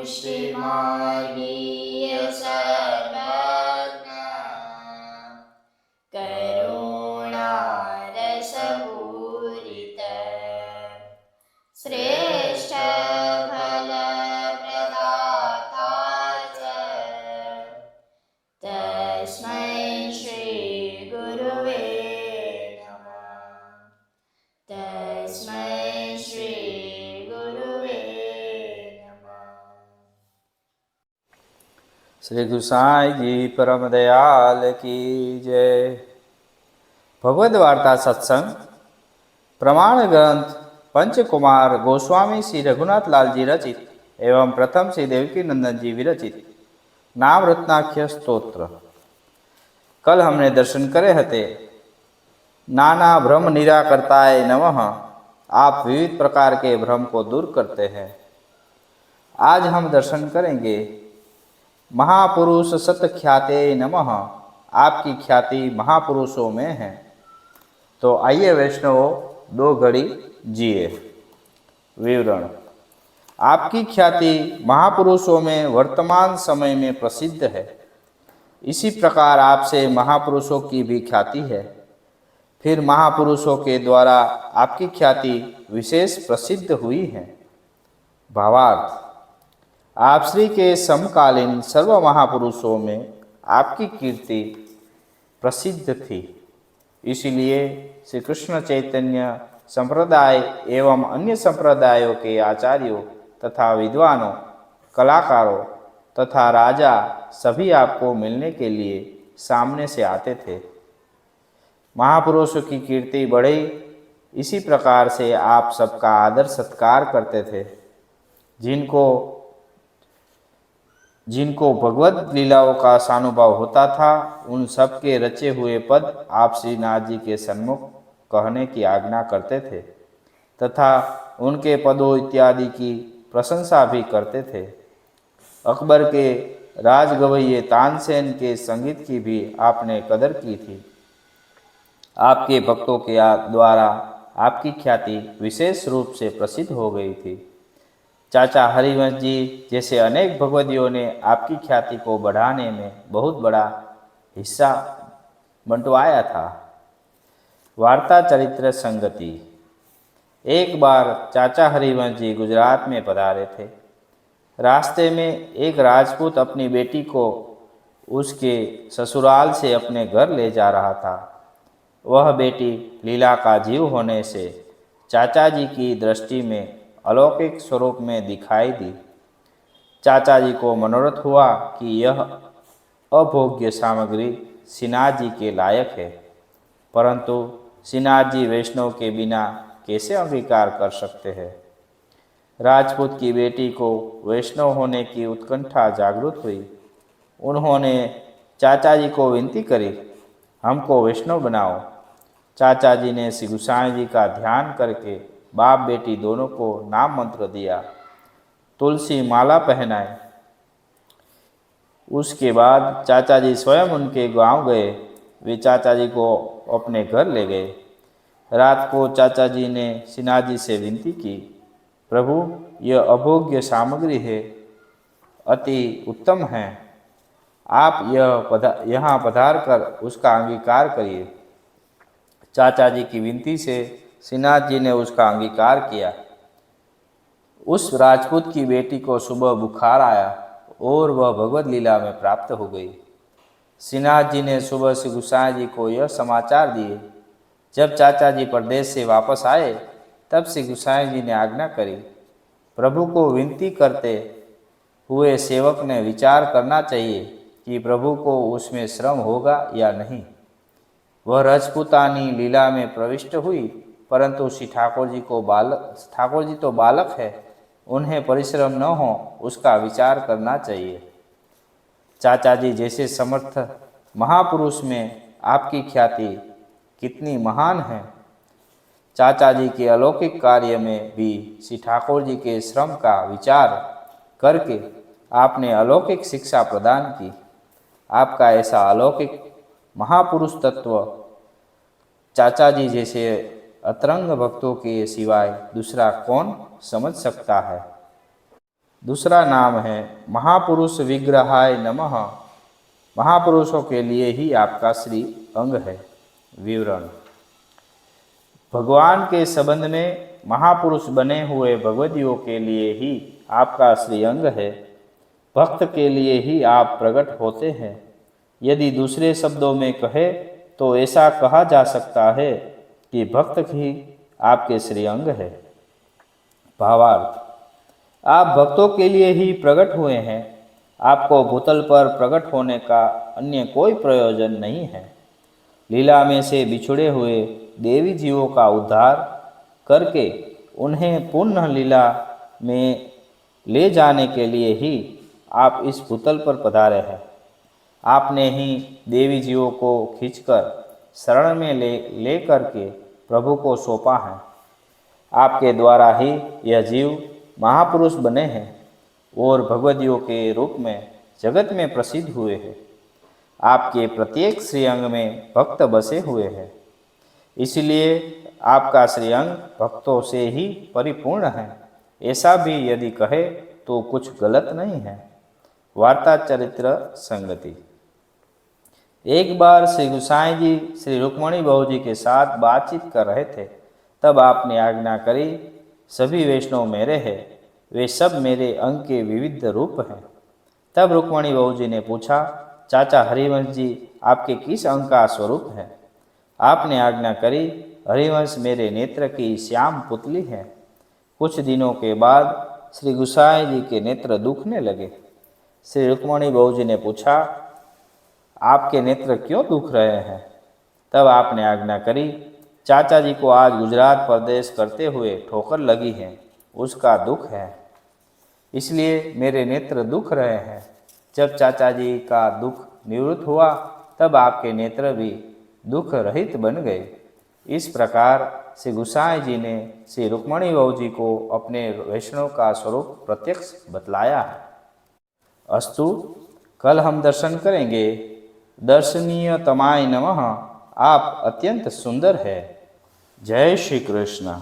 पुष्टिमार्गीय सर्वज्ञ करुणारसपूरित श्रेष्ठ फलप्रदाता च तस्मै श्री गुरुवे नमः। तस्मै श्री गुरुवे नमः। श्री गुसाई जी परम दयाल की जय। भगवद वार्ता सत्संग प्रमाण ग्रंथ पंचकुमार गोस्वामी श्री रघुनाथ लाल जी रचित एवं प्रथम श्री देवकी नंदन जी विरचित नाम रत्नाख्य स्तोत्र। कल हमने दर्शन करे हते नाना भ्रम निराकर्ताय नमः। आप विविध प्रकार के भ्रम को दूर करते हैं। आज हम दर्शन करेंगे महापुरुष सतख्याते नमः। आपकी ख्याति महापुरुषों में है। तो आइए वैष्णवों दो घड़ी जिए। विवरण। आपकी ख्याति महापुरुषों में वर्तमान समय में प्रसिद्ध है। इसी प्रकार आपसे महापुरुषों की भी ख्याति है। फिर महापुरुषों के द्वारा आपकी ख्याति विशेष प्रसिद्ध हुई है। भावार्थ। आप श्री के समकालीन सर्व महापुरुषों में आपकी कीर्ति प्रसिद्ध थी। इसलिए श्री कृष्ण चैतन्य संप्रदाय एवं अन्य संप्रदायों के आचार्यों तथा विद्वानों, कलाकारों तथा राजा सभी आपको मिलने के लिए सामने से आते थे। महापुरुषों की कीर्ति बढ़ी। इसी प्रकार से आप सबका आदर सत्कार करते थे। जिनको भगवत लीलाओं का सानुभाव होता था, उन सब के रचे हुए पद आप श्रीनाथ जी के सन्मुख कहने की आज्ञा करते थे तथा उनके पदों इत्यादि की प्रशंसा भी करते थे। अकबर के राजगवैये तानसेन के संगीत की भी आपने कदर की थी। आपके भक्तों के द्वारा आपकी ख्याति विशेष रूप से प्रसिद्ध हो गई थी। चाचा हरिवंश जी जैसे अनेक भगवदियों ने आपकी ख्याति को बढ़ाने में बहुत बड़ा हिस्सा बंटवाया था। वार्ता चरित्र संगति। एक बार चाचा हरिवंश जी गुजरात में पधारे थे। रास्ते में एक राजपूत अपनी बेटी को उसके ससुराल से अपने घर ले जा रहा था। वह बेटी लीला का जीव होने से चाचा जी की दृष्टि में अलौकिक स्वरूप में दिखाई दी। चाचा जी को मनोरथ हुआ कि यह अभोग्य सामग्री श्रीनाथ जी के लायक है, परंतु श्रीनाथ जी वैष्णव के बिना कैसे अंगीकार कर सकते हैं। राजपूत की बेटी को वैष्णव होने की उत्कंठा जागृत हुई। उन्होंने चाचा जी को विनती करी, हमको वैष्णव बनाओ। चाचा जी ने श्री गोसाई जी का ध्यान करके बाप बेटी दोनों को नाम मंत्र दिया, तुलसी माला पहनाए। उसके बाद चाचा जी स्वयं उनके गांव गए। वे चाचा जी को अपने घर ले गए। रात को चाचा जी ने श्रीनाथ जी से विनती की, प्रभु यह अभोग्य सामग्री है, अति उत्तम है। आप यहाँ पधार कर उसका अंगीकार करिए। चाचा जी की विनती से श्रीनाथ जी ने उसका अंगीकार किया। उस राजपूत की बेटी को सुबह बुखार आया और वह भगवत लीला में प्राप्त हो गई। श्रीनाथ जी ने सुबह श्री गोसाई जी को यह समाचार दिए। जब चाचा जी प्रदेश से वापस आए तब श्री गोसाई जी ने आज्ञा करी, प्रभु को विनती करते हुए सेवक ने विचार करना चाहिए कि प्रभु को उसमें श्रम होगा या नहीं। वह राजपूतानी लीला में प्रविष्ट हुई, परंतु श्री ठाकुर जी तो बालक है, उन्हें परिश्रम न हो उसका विचार करना चाहिए। चाचा जी जैसे समर्थ महापुरुष में आपकी ख्याति कितनी महान है। चाचा जी के अलौकिक कार्य में भी श्री ठाकुर जी के श्रम का विचार करके आपने अलौकिक शिक्षा प्रदान की। आपका ऐसा अलौकिक महापुरुष तत्व चाचा जी जैसे अतरंग भक्तों के सिवाय दूसरा कौन समझ सकता है। दूसरा नाम है महापुरुष विग्रहाय नमः। महापुरुषों के लिए ही आपका श्री अंग है। विवरण: भगवान के संबंध में महापुरुष बने हुए भगवदियों के लिए ही आपका श्री अंग है। भक्त के लिए ही आप प्रकट होते हैं। यदि दूसरे शब्दों में कहे तो ऐसा कहा जा सकता है कि भक्त ही आपके श्री अंग है। भावार्थ: आप भक्तों के लिए ही प्रकट हुए हैं। आपको भूतल पर प्रकट होने का अन्य कोई प्रयोजन नहीं है। लीला में से बिछुड़े हुए देवी जीवों का उद्धार करके उन्हें पुनः लीला में ले जाने के लिए ही आप इस भूतल पर पधारे हैं। आपने ही देवी जीवों को खींचकर शरण में ले करके प्रभु को सौंपा है। आपके द्वारा ही यह जीव महापुरुष बने हैं और भगवदियों के रूप में जगत में प्रसिद्ध हुए हैं। आपके प्रत्येक श्रीअंग में भक्त बसे हुए हैं, इसलिए आपका श्रीअंग भक्तों से ही परिपूर्ण है। ऐसा भी यदि कहे तो कुछ गलत नहीं है। वार्ता चरित्र संगति: एक बार श्री गोसाई जी श्री रुक्मणी बहू जी के साथ बातचीत कर रहे थे। तब आपने आज्ञा करी, सभी वैष्णव मेरे हैं, वे सब मेरे अंग के विविध रूप हैं। तब रुक्मणी बहू जी ने पूछा, चाचा हरिवंश जी आपके किस अंग का स्वरूप है? आपने आज्ञा करी, हरिवंश मेरे नेत्र की श्याम पुतली है। कुछ दिनों के बाद श्री गोसाई जी के नेत्र दुखने लगे। श्री रुक्मणी बहू जी ने पूछा, आपके नेत्र क्यों दुख रहे हैं? तब आपने आज्ञा करी, चाचा जी को आज गुजरात प्रदेश करते हुए ठोकर लगी है, उसका दुख है, इसलिए मेरे नेत्र दुख रहे हैं। जब चाचा जी का दुख निवृत्त हुआ तब आपके नेत्र भी दुख रहित बन गए। इस प्रकार श्री गोसाई जी ने श्री रुक्मणी बहू जी को अपने वैष्णव का स्वरूप प्रत्यक्ष बतलाया है। अस्तु, कल हम दर्शन करेंगे। दर्शनीय तमाय नमः। आप अत्यंत सुंदर है। जय श्री कृष्ण।